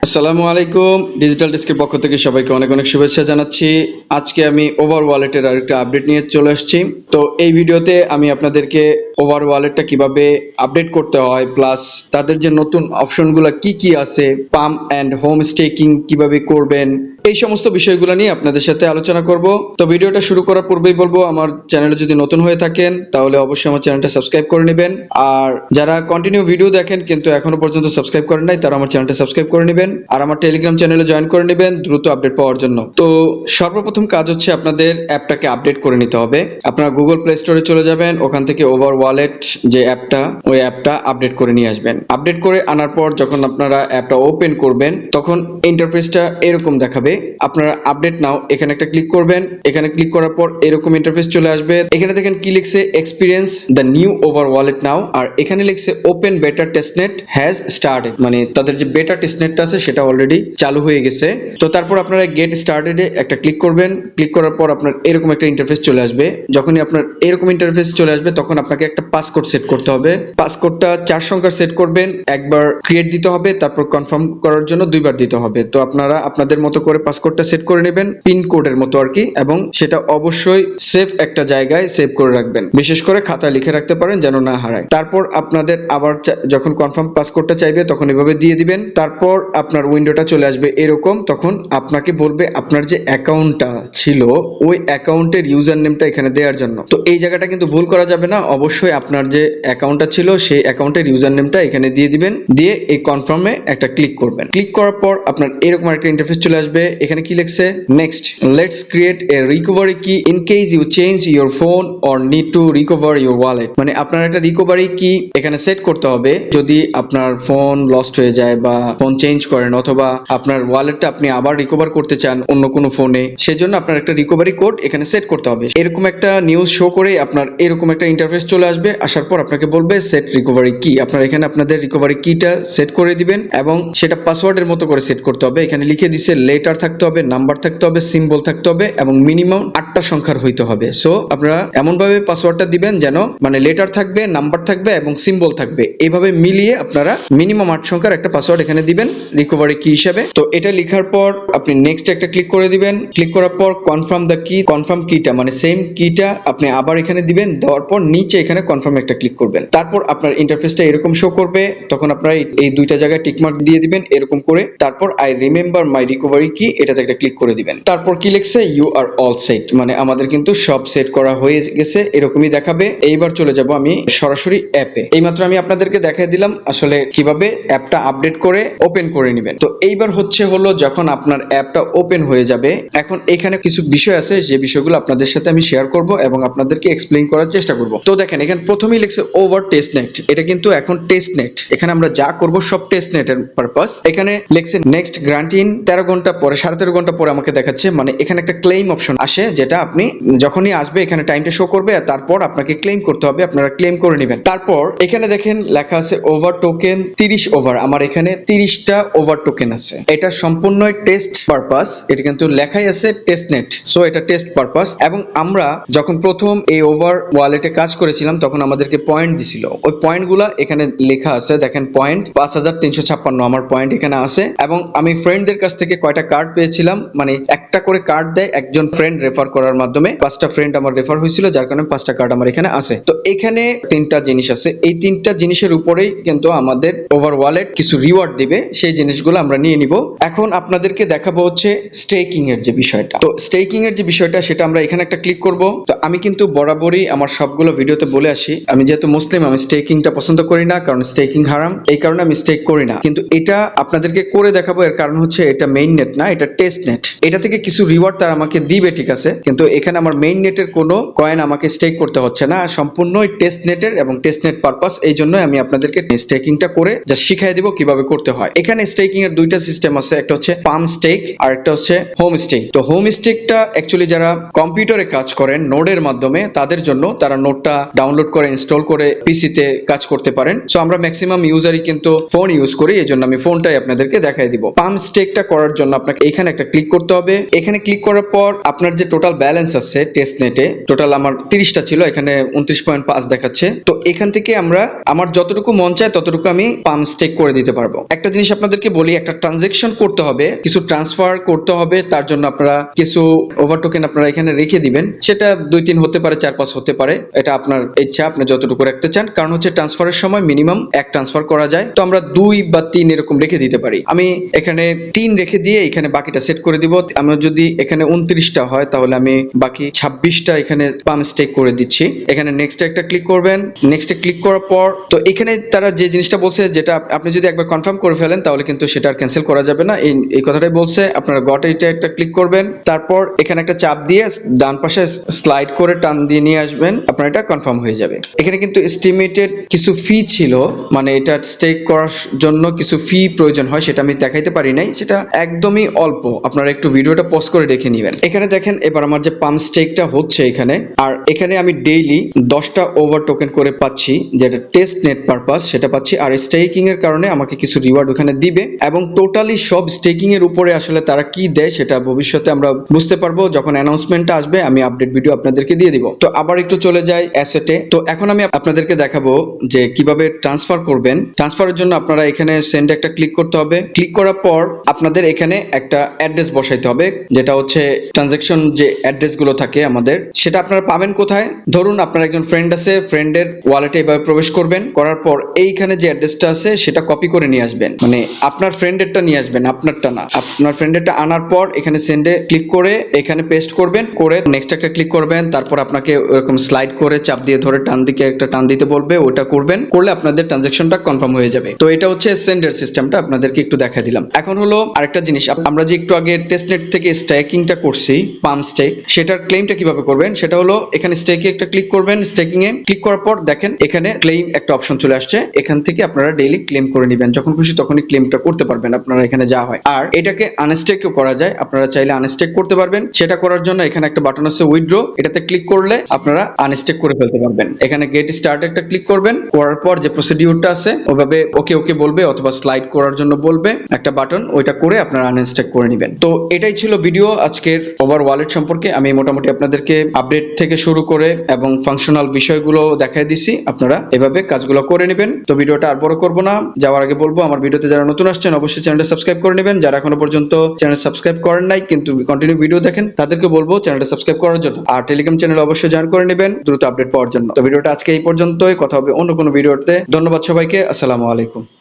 আসসালামু আলাইকুম। ডিজিটাল ডেস্কের পক্ষ থেকে সবাইকে অনেক অনেক শুভেচ্ছা জানাচ্ছি। আজকে আমি ওভার ওয়ালেটের আরেকটা আপডেট নিয়ে চলে আসছি। তো এই ভিডিওতে আমি আপনাদেরকে ওভার ওয়ালেটটা কিভাবে আপডেট করতে হয়, প্লাস তাদের যে নতুন অপশনগুলো কি কি আছে, পাম্প অ্যান্ড হোম স্টেকিং কিভাবে করবেন, এই সমস্ত বিষয়গুলো নিয়ে আপনাদের সাথে আলোচনা করব। তো ভিডিওটা শুরু করার পূর্বেই বলবো, আমার চ্যানেলে যদি নতুন হয়ে থাকেন তাহলে অবশ্যই আমার চ্যানেলটা সাবস্ক্রাইব করে নেবেন। আর যারা কন্টিনিউ ভিডিও দেখেন কিন্তু এখনো পর্যন্ত সাবস্ক্রাইব করেন নাই, তারা আমার চ্যানেলটা সাবস্ক্রাইব করে নেবেন আর আমার টেলিগ্রাম চ্যানেলে জয়েন করে নেবেন দ্রুত আপডেট পাওয়ার জন্য। তো সর্বপ্রথম কাজ হচ্ছে আপনাদের অ্যাপটাকে আপডেট করে নিতে হবে। আপনারা গুগল প্লে স্টোরে চলে যাবেন, ওখান থেকে ওভার ওয়ালেট যে অ্যাপটা, ওই অ্যাপটা আপডেট করে নিয়ে আসবেন। আপডেট করে আনার পর যখন আপনারা অ্যাপটা ওপেন করবেন তখন ইন্টারফেসটা এরকম দেখাবে। আপনারা আপডেট নাও এখানে একটা ক্লিক করবেন। এখানে ক্লিক করার পর এরকম ইন্টারফেস চলে আসবে। এখানে দেখেন কি লিখছে, experience the new over wallet now, আর এখানে লিখছে ওপেন বেটা টেস্টনেট হ্যাজ স্টার্টেড, মানে তাদের যে বেটা টেস্টনেটটা আছে সেটা অলরেডি চালু হয়ে গেছে। তো তারপর আপনারা গেট স্টার্টেডে একটা ক্লিক করবেন। ক্লিক করার পর আপনার এরকম একটা ইন্টারফেস চলে আসবে। যখনই আপনার এরকম ইন্টারফেস চলে আসবে তখন আপনাকে একটা পাসকোড সেট করতে হবে। পাসকোডটা 4 সংখ্যার সেট করবেন, একবার ক্রিয়েট দিতে হবে, তারপর কনফার্ম করার জন্য 2বার দিতে হবে। তো আপনারা আপনাদের মতো করে পাসকোডটা সেট করে নেবেন, পিন কোডের মতো আর কি, এবং সেটা অবশ্যই সেফ একটা জায়গায় সেভ করে রাখবেন, বিশেষ করে খাতায় লিখে রাখতে পারেন যেন না হারায়। তারপর আপনাদের আবার যখন কনফার্ম পাসকোডটা চাইবে তখন এভাবে দিয়ে দিবেন। তারপর আপনার উইন্ডোটা চলে আসবে এরকম। তখন আপনাকে বলবে আপনার যে অ্যাকাউন্টটা ছিল ওই অ্যাকাউন্টের ইউজার নেমটা এখানে দেওয়ার জন্য। তো এই জায়গাটা কিন্তু ভুল করা যাবে না, অবশ্যই আপনার যে অ্যাকাউন্টটা ছিল সেই অ্যাকাউন্টের ইউজার নেমটা এখানে দিয়ে দিবেন, দিয়ে এই কনফার্মে একটা ক্লিক করবেন। ক্লিক করার পর আপনার এরকম একটা ইন্টারফেস চলে আসবে। এখানে কি লিখছে, next let's create a recovery key in case you change your phone or need to recover your wallet. মানে আপনার একটা রিকভারি কি এখানে সেট করতে হবে যদি আপনার ফোন লস্ট হয়ে যায় বা ফোন চেঞ্জ করেন, অথবা আপনার ওয়ালেটটা আপনি আবার রিকভার করতে চান অন্য কোনো ফোনে, সেজন্য আপনার একটা রিকভারি কোড এখানে সেট করতে হবে। এরকম একটা নিউজ শো করে আপনার এরকম একটা ইন্টারফেস চলে আসবে। আসার পর আপনাকে বলবে সেট রিকভারি কি। আপনারা এখানে আপনাদের রিকভারি কিটা সেট করে দিবেন এবং সেটা পাসওয়ার্ডের মতো করে সেট করতে হবে। এখানে লিখে দিছে লেটার থাকতে হবে, নাম্বার থাকতে হবে, সিম্বল থাকতে হবে এবং মিনিমাম 8টা সংখ্যার হইতে হবে। সো আপনারা এমন ভাবে পাসওয়ার্ডটা দিবেন যেন মানে লেটার থাকবে, নাম্বার থাকবে এবং সিম্বল থাকবে, এইভাবে মিলিয়ে আপনারা মিনিমাম 8 সংখ্যার একটা পাসওয়ার্ড এখানে দিবেন রিকভারি কি হিসাবে। তো এটা লেখার পর আপনি নেক্সট একটা ক্লিক করে দিবেন। ক্লিক করার পর কনফার্ম দ্য কি, কনফার্ম কিটা মানে সেম কিটা আপনি আবার এখানে দিবেন। দেওয়ার পর নিচে এখানে কনফার্ম একটা ক্লিক করবেন। তারপর আপনার ইন্টারফেসটা এরকম শো করবে। তখন আপনারা এই দুইটা জায়গায় টিকমার্ক দিয়ে দিবেন এরকম করে। তারপর আই রিমেম্বার মাই রিকভারি কি, এটাতে একটা ক্লিক করে দিবেন। তারপর কি লিখছে, ইউ আর অল সেট, মানে আমাদের কিন্তু সব সেট করা হয়ে গেছে, এরকমই দেখাবে। এইবার চলে যাব আমি সরাসরি অ্যাপে। এইমাত্র আমি আপনাদেরকে দেখাই দিলাম আসলে কিভাবে অ্যাপটা আপডেট করে ওপেন করে নেবেন। তো এইবার হলো যখন আপনার অ্যাপটা ওপেন হয়ে যাবে, এখন এখানে কিছু বিষয় আছে যে বিষয়গুলো আপনাদের সাথে আমি শেয়ার করব এবং আপনাদেরকে এক্সপ্লেইন করার চেষ্টা করব। তো দেখেন এখানে প্রথমেই লিখছে ওভার টেস্টনেট, এটা কিন্তু এখন টেস্টনেট। এখানে আমরা যা করব সব টেস্টনেটের পারপাস। এখানে লিখছে নেক্সট গ্রান্টিন 13 ঘন্টা পরে, 13.5 ঘন্টা পরে আমাকে দেখাচ্ছে, মানে এখানে একটা ক্লেম অপশন আসে যেটা আপনি যখনই আসবে এখানে টাইমটা শো করবে আর তারপর আপনাকে ক্লেম করতে হবে, আপনারা ক্লেম করে নেবেন। তারপর এখানে দেখেন লেখা আছে ওভার টোকেন 30 ওভার, আমার এখানে 30টা ওভার টোকেন আছে। এটা সম্পূর্ণ টেস্ট পারপাস, এটা কিন্তু লেখাই আছে টেস্টনেট, সো এটা টেস্ট পারপাস। এবং আমরা যখন প্রথম এই ওভার ওয়ালেটে কাজ করেছিলাম তখন আমাদেরকে পয়েন্ট দিছিল, ওই পয়েন্টগুলো এখানে লেখা আছে। দেখেন পয়েন্ট 5356 আমার পয়েন্ট এখানে আছে। এবং আমি ফ্রেন্ডদের কাছ থেকে কয়টা কার্ড পেয়েছিলাম, মানে একটা করে কার্ড দেয় একজন ফ্রেন্ড রেফার করার মাধ্যমে। 5টা ফ্রেন্ড আমার রেফার হয়েছিল, যার কারণে 5টা কার্ড আমার এখানে আছে। তো এখানে 3টা জিনিস আছে, এই 3টা জিনিসের উপরেই কিন্তু আমাদের ওভার ওয়ালেট কিছু রিওয়ার্ড দিবে, সেই জিনিসগুলো আমরা নিয়ে নিব। এখন আপনাদেরকে দেখাবো হচ্ছে স্টেকিং এর যে বিষয়টা। তো স্টেকিং এর যে বিষয়টা সেটা আমরা এখানে একটা ক্লিক করব। তো আমি কিন্তু বরাবরই আমার সবগুলো ভিডিওতে বলে আসি, আমি যেহেতু মুসলিম আমি স্টেকিংটা পছন্দ করি না, কারণ স্টেকিং হারাম, এই কারণে আমি স্টেক করি না। কিন্তু এটা আপনাদেরকে করে দেখাবো, এর কারণ হচ্ছে এটা মেইন নেট না, এটা টেস্ট নেট। এটা থেকে কিছু রিওয়ার্ড তারা আমাকে দিবে, ঠিক আছে, কিন্তু এখানে আমার মেইন নেটের কোনো কয়েন আমাকে স্টেক করতে হচ্ছে না, সম্পূর্ণ টেস্ট নেটের এবং টেস্ট নেট পারপাস। এই জন্য আমি আপনাদেরকে স্টেকিংটা করে যা শিখাই দিব কিভাবে করতে হয়। এখানে স্টেকিং এর দুইটা সিস্টেম আছে, একটা হচ্ছে পাম স্টেক আর একটা হচ্ছে হোম স্টেক। তো হোম স্টেকটা অ্যাকচুয়ালি যারা কম্পিউটারে কাজ করেন নোডের মাধ্যমে তাদের জন্য, তারা নোডটা ডাউনলোড করে ইনস্টল করে পিসিতে কাজ করতে পারেন। সো আমরা ম্যাক্সিমাম ইউজারই কিন্তু ফোন ইউজ করি, এই জন্য আমি ফোনটাই আপনাদেরকে দেখাই দিব। পাম স্টেকটা করার জন্য আপনাকে এখানে একটা ক্লিক করতে হবে। এখানে ক্লিক করার পর আপনার যে টোটাল ব্যালেন্স আছে টেস্টনেটে, টোটাল আমার 30টা ছিল, এখানে 29.5 দেখাচ্ছে। তো এখান থেকে আমার যতটুকু মন চায় ততটুকু আমি পাম্প স্টেক করে দিতে পারবো। একটা জিনিস আপনাদেরকে বলি, একটা ট্রানজাকশন করতে হবে, কিছু ট্রান্সফার করতে হবে, তার জন্য আপনারা কিছু ওভার টোকেন আপনারা এখানে রেখে দিবেন। সেটা 2-3 হতে পারে, 4-5 হতে পারে, এটা আপনার ইচ্ছা, আপনি যতটুকু রাখতে চান। কারণ হচ্ছে ট্রান্সফারের সময় মিনিমাম 1 ট্রান্সফার করা যায়, তো আমরা 2 বা 3 এরকম রেখে দিতে পারি। আমি এখানে 3 রেখে দিয়ে এখানে বাকিটা সেট করে দিব। আমার যদি এখানে 29টা হয় তাহলে আমি বাকি 26টা এখানে পাম্প স্টেক করে দিচ্ছি। এখানে নেক্সট একটা ক্লিক করবেন। নেক্সটে ক্লিক করার পর তো এখানে তারা যে জিনিসটা বলছে, যেটা আপনি যদি একবার কনফার্ম করে ফেলেন তাহলে কিন্তু সেটা আর ক্যান্সেল করা যাবে না, এই কথাটাই বলছে। আপনারা গট এইটা একটা ক্লিক করবেন, তারপর এখানে একটা চাপ দিয়ে ডান পাশে স্লাইড করে টান দিয়ে নিয়ে আসবেন, আপনার এটা কনফার্ম হয়ে যাবে। এখানে কিন্তু এস্টিমেটেড কিছু ফি ছিল, মানে এটা স্টেক করার জন্য কিছু ফি প্রয়োজন হয়, সেটা আমি দেখাইতে পারি নাই, সেটা একদমই অল্প। আপনারা একটু ভিডিওটা পজ করে দেখে নেবেন। এখানে দেখেন এবার আমার যে পাম্প স্টেকটা হচ্ছে এখানে, আর এখানে আমি ডেইলি 10টা ওভার টোকেন করে পাচ্ছি, যেটা টেস্ট নেট পারপাস, সেটা পাচ্ছি। আর স্টেকিং এর কারণে আমাকে কিছু রিওয়ার্ড ওখানে দিবে, এবং টোটালি সব স্টেকিং এর উপরে আসলে তারা কি দেয় সেটা ভবিষ্যতে আমরা বুঝতে পারবো, যখন অ্যানাউন্সমেন্টটা আসবে আমি আপডেট ভিডিও আপনাদেরকে দিয়ে দিব। তো আবার একটু চলে যাই অ্যাসেটে। তো এখন আমি আপনাদেরকে দেখাবো যে কিভাবে ট্রান্সফার করবেন। ট্রান্সফারের জন্য আপনারা এখানে সেন্ড একটা ক্লিক করতে হবে। ক্লিক করার পর আপনাদের এখানে একটা অ্যাড্রেস বসাইতে হবে, যেটা হচ্ছে ট্রানজাকশন যে অ্যাড্রেস গুলো থাকে আমাদের, সেটা আপনারা পাবেন কোথায়। ধরুন আপনার একজন ফ্রেন্ড আছে, ফ্রেন্ডের ওয়ালেটে এভাবে প্রবেশ করবেন, করার পর এইখানে যে অ্যাড্রেসটা আছে সেটা কপি করে নিয়ে আসবেন, মানে আপনার ফ্রেন্ডেরটা নিয়ে আসবেন, আপনারটা না। আপনার ফ্রেন্ডেরটা আনার পর এখানে সেন্ডে ক্লিক করে এখানে পেস্ট করবেন, করে নেক্সট একটা ক্লিক করবেন। তারপর আপনাকে ওরকম স্লাইড করে চাপ দিয়ে ধরে টান দিকে একটা টান দিতে বলবে, ওটা করবেন, করলে আপনাদের ট্রানজাকশনটা কনফার্ম হয়ে যাবে। তো এটা হচ্ছে সেন্ডের সিস্টেমটা আপনাদেরকে একটু দেখা দিলাম। এখন হলো আরেকটা জিনিস, আমরা যে একটু আগে টেস্টনেট থেকে স্টেকিংটা করছি, পাম্প স্টেক, সেটার ক্লেমটা কিভাবে করবেন সেটা হলো এখানে স্টেকে একটা ক্লিক করবেন। স্টেকিং এ ক্লিক করার পর দেখেন এখানে ক্লেম একটা অপশন চলে আসছে, এখান থেকে আপনারা ডেইলি ক্লেম করে নেবেন, যখন খুশি তখনই ক্লেমটা করতে পারবেন আপনারা এখানে যা হয়। আর এটাকে আনস্টেকও করা যায়, আপনারা চাইলে আনস্টেক করতে পারবেন। সেটা করার জন্য এখানে একটা বাটন আছে উইথড্র, এটাতে ক্লিক করলে আপনারা আনস্টেক করে ফেলতে পারবেন। এখানে গেট স্টার্ট একটা ক্লিক করবেন, করার পর যে প্রসিডিউরটা আছে ওভাবে ওকে ওকে বলবে, অথবা স্লাইড করার জন্য বলবে একটা বাটন, ওইটা করে আপনারা আনস্টেক করে নেবেন। তো এটাই ছিল ভিডিও আজকের ওভার ওয়ালেট সম্পর্কে। আমি মোটামুটি আপনাদেরকে আপডেট থেকে শুরু করে এবং ফাংশনাল বিষয়গুলো দেখাই দিছি, আপনারা এভাবে কাজগুলো করে নেবেন। তো ভিডিওটা আর বড় করব না, যাওয়ার আগে বলবো আমার ভিডিওতে যারা নতুন আসছেন অবশ্যই চ্যানেলটা সাবস্ক্রাইব করে নেবেন। যারা এখনো পর্যন্ত চ্যানেল সাবস্ক্রাইব করেন নাই কিন্তু কন্টিনিউ ভিডিও দেখেন, তাদেরকে বলবো চ্যানেলটা সাবস্ক্রাইব করার জন্য, আর টেলিগ্রাম চ্যানেল অবশ্যই জয়েন করে নেবেন দ্রুত আপডেট পাওয়ার জন্য। তো ভিডিওটা আজকে এই পর্যন্তই, কথা হবে অন্য কোনো ভিডিওতে। ধন্যবাদ সবাইকে, আসসালামু আলাইকুম।